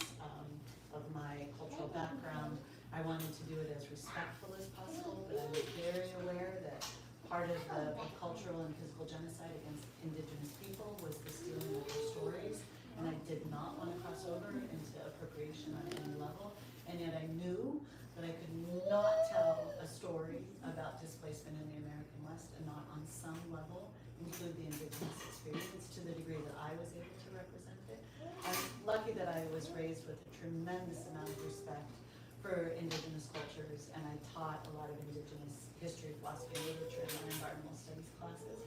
of my cultural background, I wanted to do it as respectful as possible, but I was very aware that part of the cultural and physical genocide against Indigenous people was the stealing of their stories, and I did not want to cross over into appropriation on any level. And yet I knew that I could not tell a story about displacement in the American West and not on some level include the Indigenous experience to the degree that I was able to represent it. I'm lucky that I was raised with a tremendous amount of respect for Indigenous cultures, and I taught a lot of Indigenous history, philosophy, and literature in my environmental studies classes.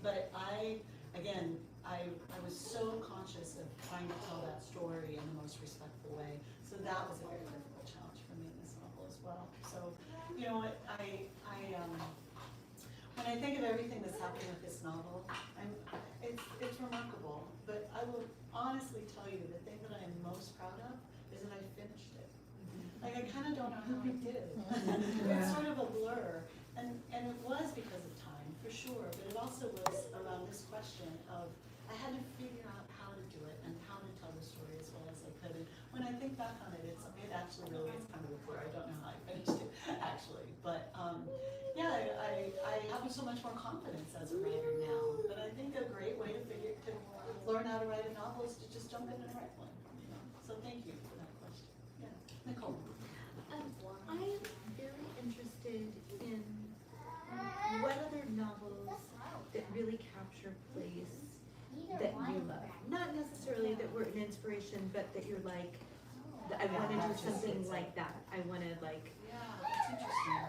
But I was so conscious of trying to tell that story in the most respectful way. So that was a very difficult challenge for me in this novel as well. So, you know what, when I think of everything that's happening with this novel, it's remarkable. But I will honestly tell you the thing that I am most proud of is that I finished it. Like, I kind of don't know how I did. It's sort of a blur. And it was because of time, for sure, but it also was around this question of, I had to figure out how to do it and how to tell the story as well as I could. And when I think back on it, it actually really is kind of a blur. I don't know how I finished it, actually. But yeah, I have so much more confidence as a writer now. But I think a great way to learn how to write a novel is to just jump in and write one. You know? So thank you for that question. Yeah, Nicole. I am very interested in what other novels that really capture place that you love. Not necessarily that were an inspiration, but that you're like, I want to do something like that. I want to like. Yeah, that's interesting.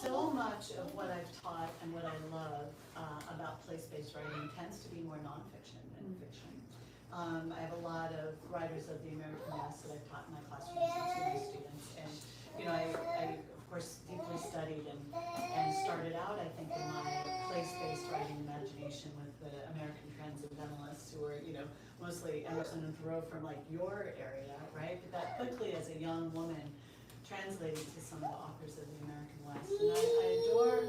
So much of what I've taught and what I love about place-based writing tends to be more nonfiction than fiction. I have a lot of writers of the American West that I've taught in my classrooms and to my students. And, you know, I of course, deeply studied and started out, I think, in my place-based writing imagination with the American transcendentalists who were, you know, mostly Emerson and Thoreau from, like, your area, right? But that quickly, as a young woman, translated to some of the authors of the American West. And I adore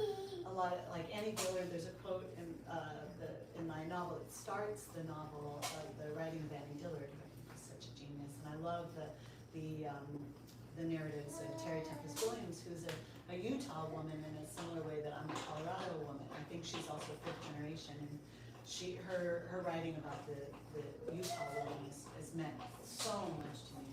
a lot of, like, Annie Dillard. There's a quote in my novel. It starts the novel of the writing of Annie Dillard, who I think is such a genius. And I love the narratives of Terry Tempest Williams, who's a Utah woman in a similar way that I'm a Colorado woman. I think she's also fifth generation, and her writing about the Utah woman has meant so much to me.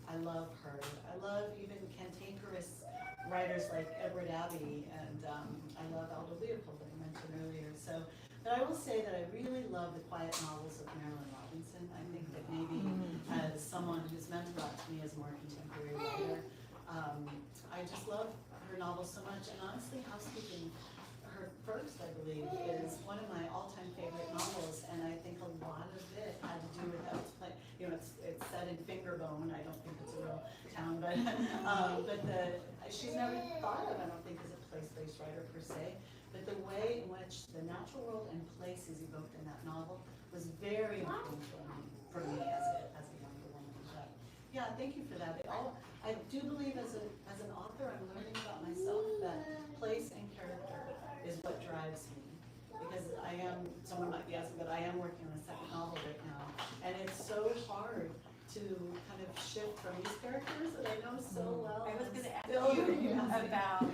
I love her. I love even cantankerous writers like Edward Abbey, and I love Aldo Leopold that I mentioned earlier. So, but I will say that I really love the quiet novels of Marilyn Robinson. I think that maybe as someone who's meant a lot to me as a more contemporary writer, I just love her novels so much. And honestly, Housekeeping, her first, I believe, is one of my all-time favorite novels. And I think a lot of it had to do with how it's played. You know, it's set in Fingerbone. I don't think it's a real town, but she's never thought of, I don't think, as a place-based writer per se. But the way in which the natural world and place is evoked in that novel was very influential for me as a younger woman. Yeah, thank you for that. I do believe as an author, I'm learning about myself that place and character is what drives me. Because someone might be asking, but I am working on a second novel right now. And it's so hard to kind of shift from these characters that I know so well. I was going to ask Still you learning about,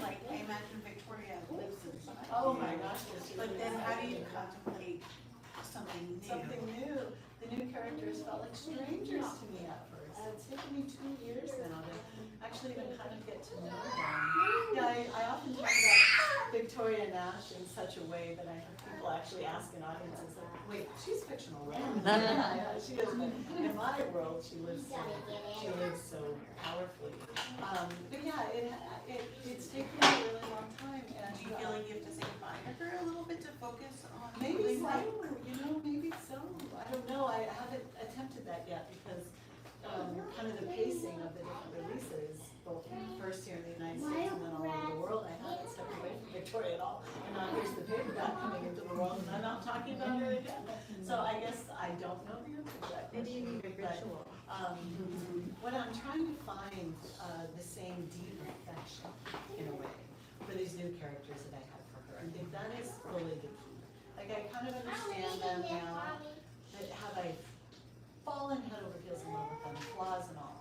like, I imagine Victoria lives inside. Oh my gosh. yes, she But really then is. how do you contemplate something new? Something new. The new characters felt like strangers to me at first. It's taken me 2 years now to actually even kind of get to know them. Yeah, I often talk about Victoria Nash in such a way that I have people actually ask in audiences, like, wait, she's fictional, right? Yeah, she is, but in my world, she lives so powerfully. But yeah, it's taken me a really long time. And Do you feel like you have to say goodbye to her a little bit to focus on? maybe so, like- maybe so. I don't know, I haven't attempted that yet because kind of the pacing of the different releases, both first here in the United States and then all over the world, I haven't stepped away from Victoria at all. And now here's the paperback coming into the world and I'm not talking about her again. So I guess I don't know the answer to that Maybe you question. need a but, ritual. What I'm trying to find the same deep affection in a way for these new characters that I have for her. I think that is fully the key. Like I kind of understand them now, but have I fallen head over heels in love with them, flaws and all?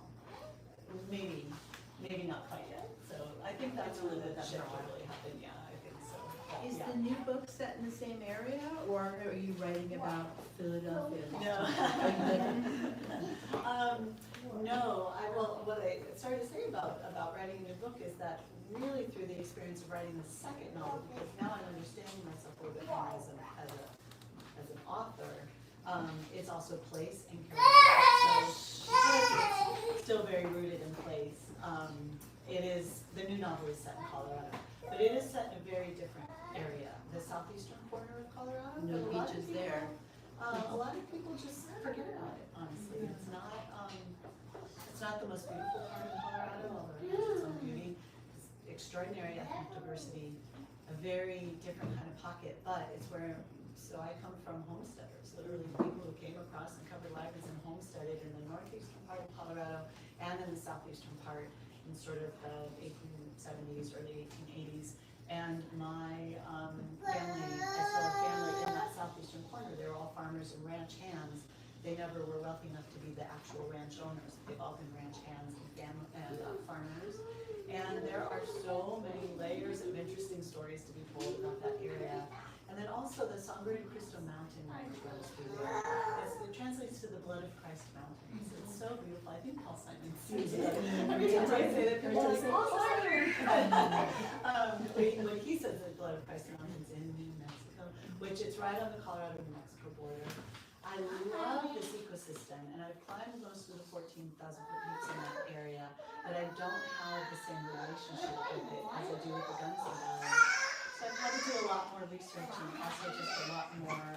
Maybe not quite yet. So I think that's really the shift that really happened. Yeah, I think so. But, Is yeah. the new book set in the same area, or are you writing about Philadelphia? No. No, what I started to say about writing a new book is that really through the experience of writing the second novel, because now I'm understanding myself a little bit more as an author, it's also place and character. So it's still very rooted in place. The new novel is set in Colorado, but it is set in a very different area, the southeastern corner of Colorado. No But a lot of beaches people- there. A lot of people just forget about it, honestly. It's not the most beautiful part of Colorado, although it has its own beauty. It's extraordinary ethnic diversity, a very different kind of pocket, but it's so I come from homesteaders, literally people who came across and covered wagons and homesteaded in the northeastern part of Colorado and in the southeastern part in sort of the 1870s, early 1880s. And my family, I still have family in that southeastern corner. They were all farmers and ranch hands. They never were wealthy enough to be the actual ranch owners. They've all been ranch hands and farmers. And there are so many layers of interesting stories to be told about that area. And then also the Sangre de Cristo mountain range runs through there. It translates to the blood of Christ mountains. It's so beautiful. I think Paul Simon sings about it. Every time I say that, people say, Paul Simon! When he says the blood of Christ mountains in New Mexico, which it's right on the Colorado-New Mexico border. I love this ecosystem, and I've climbed most of the 14,000 foot peaks in that area, but I don't have the same relationship with it as I do with the Gunnison Valley. So I've had to do a lot more research and also just a lot more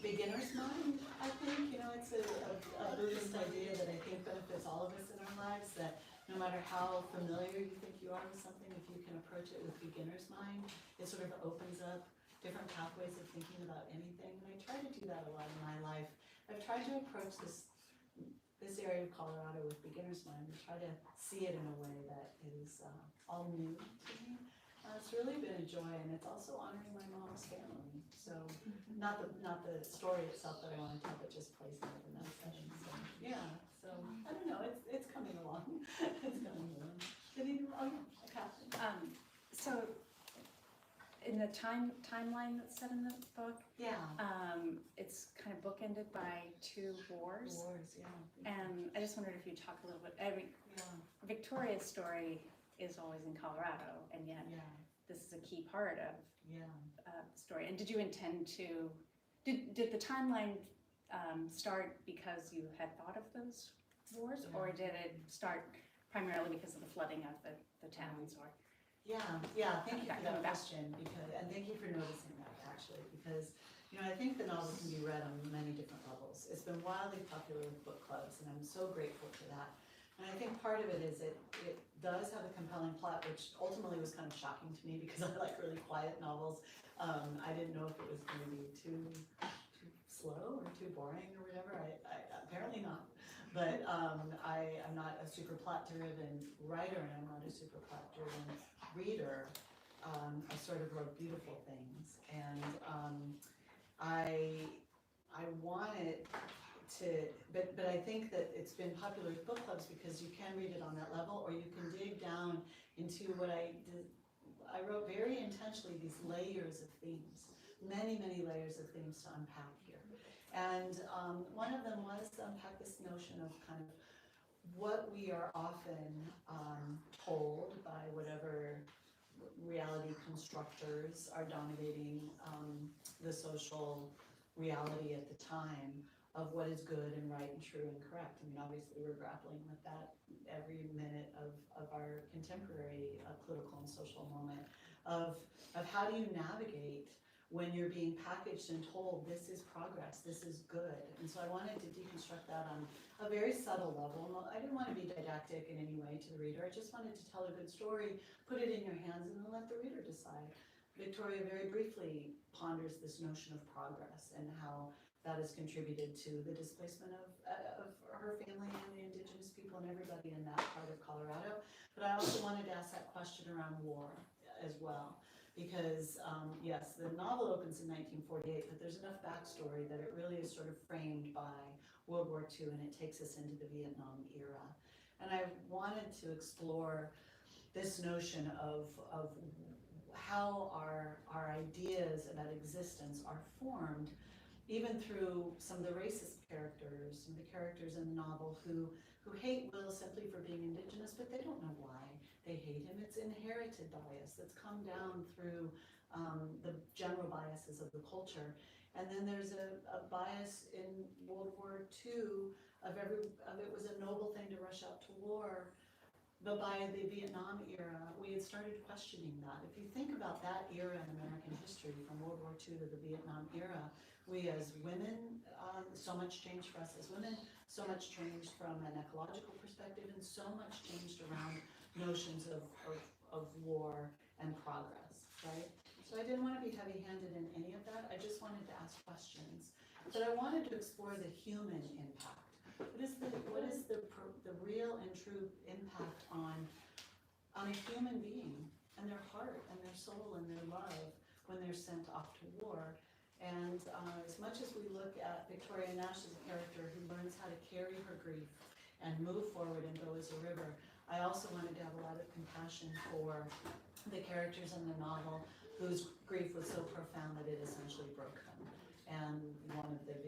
beginner's mind, I think. It's a Buddhist idea that I think benefits all of us in our lives, that no matter how familiar you think you are with something, if you can approach it with beginner's mind, it sort of opens up different pathways of thinking about anything. And I try to do that a lot in my life. I've tried to approach this area of Colorado with beginner's mind and try to see it in a way that is all new to me. It's really been a joy, and it's also honoring my mom's family. So not the story itself that I want to tell, but just placing it in that setting. So yeah. So I don't know. It's coming along. It's coming along. Catherine. So in the timeline that's set in the book, Yeah. it's kind of bookended by two wars. Wars. Yeah. And I just wondered if you'd talk a little bit. Yeah. Victoria's story is always in Colorado, and yet Yeah. this is a key part of Yeah. the story. And did you intend to? Did the timeline start because you had thought of those wars, or did it start primarily because of the flooding of the towns? Or Yeah. Thank you for that question, and thank you for noticing that actually, because I think the novel can be read on many different levels. It's been wildly popular with book clubs, and I'm so grateful for that. And I think part of it is it does have a compelling plot, which ultimately was kind of shocking to me because I like really quiet novels. I didn't know if it was going to be too slow or too boring or whatever. I apparently not. But I'm not a super plot-driven writer, and I'm not a super plot-driven reader. I sort of wrote beautiful things, and I wanted to, but I think that it's been popular with book clubs because you can read it on that level, or you can dig down into what I did. I wrote very intentionally these layers of themes, many layers of themes to unpack here. And one of them was to unpack this notion of kind of what we are often told by whatever reality constructors are dominating the social reality at the time of what is good and right and true and correct. I mean, obviously we're grappling with that every minute of our contemporary political and social moment of how do you navigate when you're being packaged and told this is progress, this is good. And so I wanted to deconstruct that on a very subtle level. I didn't want to be didactic in any way to the reader. I just wanted to tell a good story, put it in your hands, and then let the reader decide. Victoria very briefly ponders this notion of progress and how that has contributed to the displacement of her family and the indigenous people and everybody in that part of Colorado. But I also wanted to ask that question around war as well. Because, yes, the novel opens in 1948, but there's enough backstory that it really is sort of framed by World War II, and it takes us into the Vietnam era. And I wanted to explore this notion of how our ideas about existence are formed, even through some of the racist characters, some of the characters in the novel who hate Will simply for being indigenous, but they don't know why they hate him. It's inherited bias that's come down through the general biases of the culture. And then there's a bias in World War II of it was a noble thing to rush out to war. But by the Vietnam era, we had started questioning that. If you think about that era in American history, from World War II to the Vietnam era, we as women, so much changed for us as women, so much changed from an ecological perspective, and so much changed around notions of war and progress, right? So I didn't want to be heavy-handed in any of that. I just wanted to ask questions. But I wanted to explore the human impact. What is the real and true impact on a human being and their heart and their soul and their love when they're sent off to war? And as much as we look at Victoria Nash as a character who learns how to carry her grief and move forward and go as a river, I also wanted to have a lot of compassion for the characters in the novel whose grief was so profound that it essentially broke them. And one of the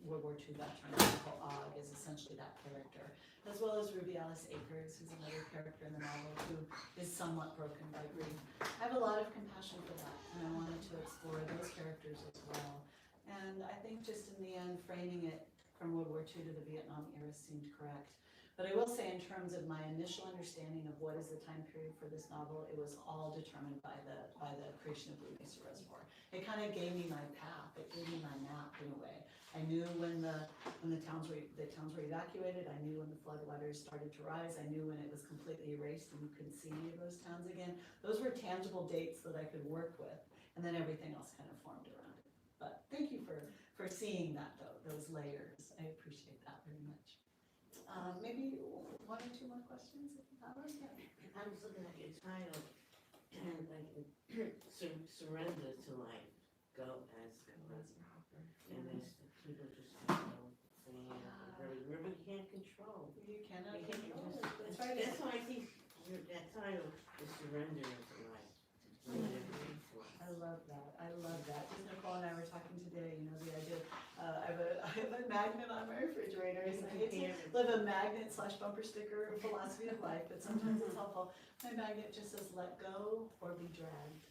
World War II veterans, Uncle Og, is essentially that character, as well as Ruby Alice Akers, who's another character in the novel who is somewhat broken by grief. I have a lot of compassion for that, and I wanted to explore those characters as well. And I think just in the end, framing it from World War II to the Vietnam era seemed correct. But I will say, in terms of my initial understanding of what is the time period for this novel, it was all determined by the creation of Blue Mesa Reservoir. It kind of gave me my path. It gave me my map in a way. I knew when the towns were evacuated. I knew when the flood waters started to rise. I knew when it was completely erased and you couldn't see any of those towns again. Those were tangible dates that I could work with, and then everything else kind of formed around it. But thank you for seeing that, though, those layers. I appreciate that very much. Maybe one or two more questions if you have them. Yeah. I was looking at your title, and like surrender to life, go as proper, and there's the people just saying the river you can't control. You cannot You can't control it. just- That's right. That's why I think that title is surrender to life. I love that. I love that. Just Nicole and I were talking today, you know, the idea, I have a magnet on my refrigerator. So I hate to live a magnet / bumper sticker philosophy of life, but sometimes it's helpful. My magnet just says, let go or be dragged.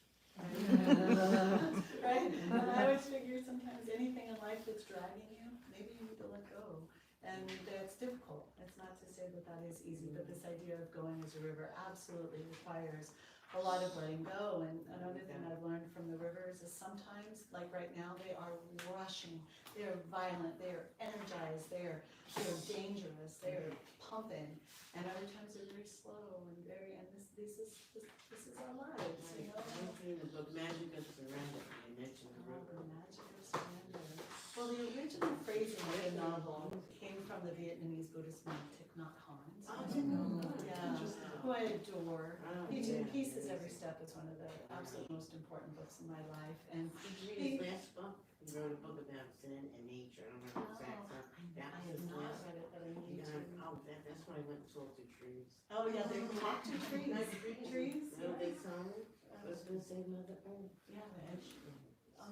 Right? And I always figure sometimes anything in life that's dragging you, maybe you need to let go. And that's difficult. It's not to say that that is easy, but this idea of going as a river absolutely requires a lot of letting go. And another thing I've learned from the rivers is sometimes, like right now, they are rushing, they are violent, they are energized, they're dangerous, they're pumping, and other times they're very slow and this is our lives, you know? In the book Magic of Surrender, I mentioned the river. The magic of surrender. Well, the original phrasing of the novel came from from the Vietnamese Buddhist monk Thich Nhat Hanh. Oh, I didn't know that. Yeah. Interesting. Who I adore. Oh, He yeah. Pieces Every Step is one of the absolute most important books in my life. And Did you read his last book? He wrote a book about sin and nature. I don't remember the exact time. That I was have his not last. read it, but I need Yeah, to. that's when I went and saw the trees. Oh, yeah, they talk to trees. Nice trees. Trees, Little yeah. big song. I was gonna say Mother Earth. Yeah,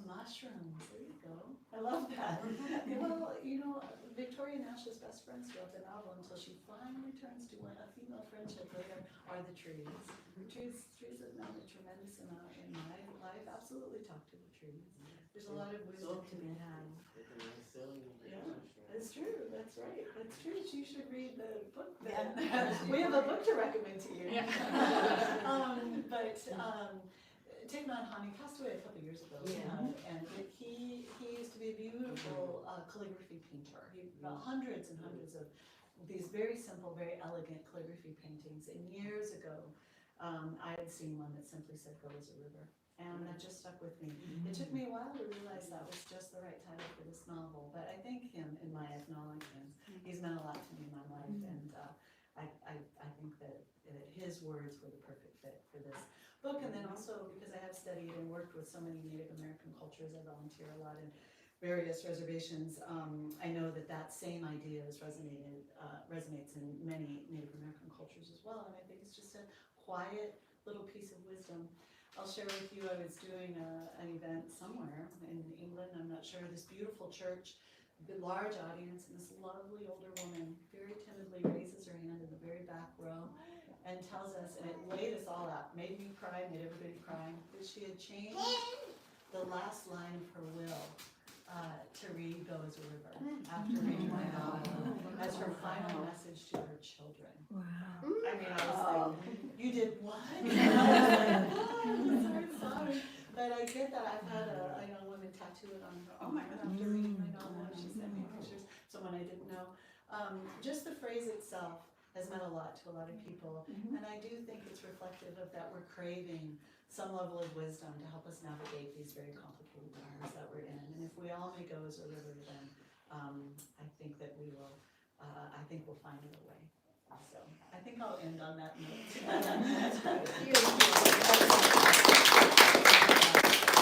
mushrooms, there you go. I love that. Well, you know, Victoria Nash's best friends throughout the novel until she finally turns to a female friendship later are the trees. Trees have meant a tremendous amount in my life. Absolutely talk to the trees. There's a lot of wisdom to be had. With a nice silly. Yeah. That's true, that's right, that's true. You should read the book then. We have a book to recommend to you. Yeah. Thich Nhat Hanh, he passed away a couple years ago. Yeah. He used to be a beautiful calligraphy painter. He hundreds and hundreds of these very simple, very elegant calligraphy paintings. And years ago, I had seen one that simply said, "Go as a river." And that just stuck with me. It took me a while to realize that was just the right title for this novel, but I thank him in my acknowledgments. He's meant a lot to me in my life, and I think that his words were the perfect fit for this book. And then also, because I have studied and worked with so many Native American cultures, I volunteer a lot in various reservations. I know that same idea resonates in many Native American cultures as well, and I think it's just a quiet little piece of wisdom. I'll share with you, I was doing an event somewhere in England, I'm not sure, this beautiful church, the large audience, and this lovely older woman very timidly raises her hand in the very back row and tells us, and it laid us all out, made me cry, made everybody cry, that she had changed the last line of her will to read Go as a River after reading my novel as her final message to her children. Wow. I mean, I was like, you did what? And I was like, oh, sorry. But I get that. I've had a young woman tattoo it on her arm after reading my novel, and she sent me pictures, someone I didn't know. Just the phrase itself has meant a lot to a lot of people, and I do think it's reflective of that we're craving some level of wisdom to help us navigate these very complicated times that we're in. And if we all may go as a river, then I think that we will, I think we'll find a way. So I think I'll end on that note.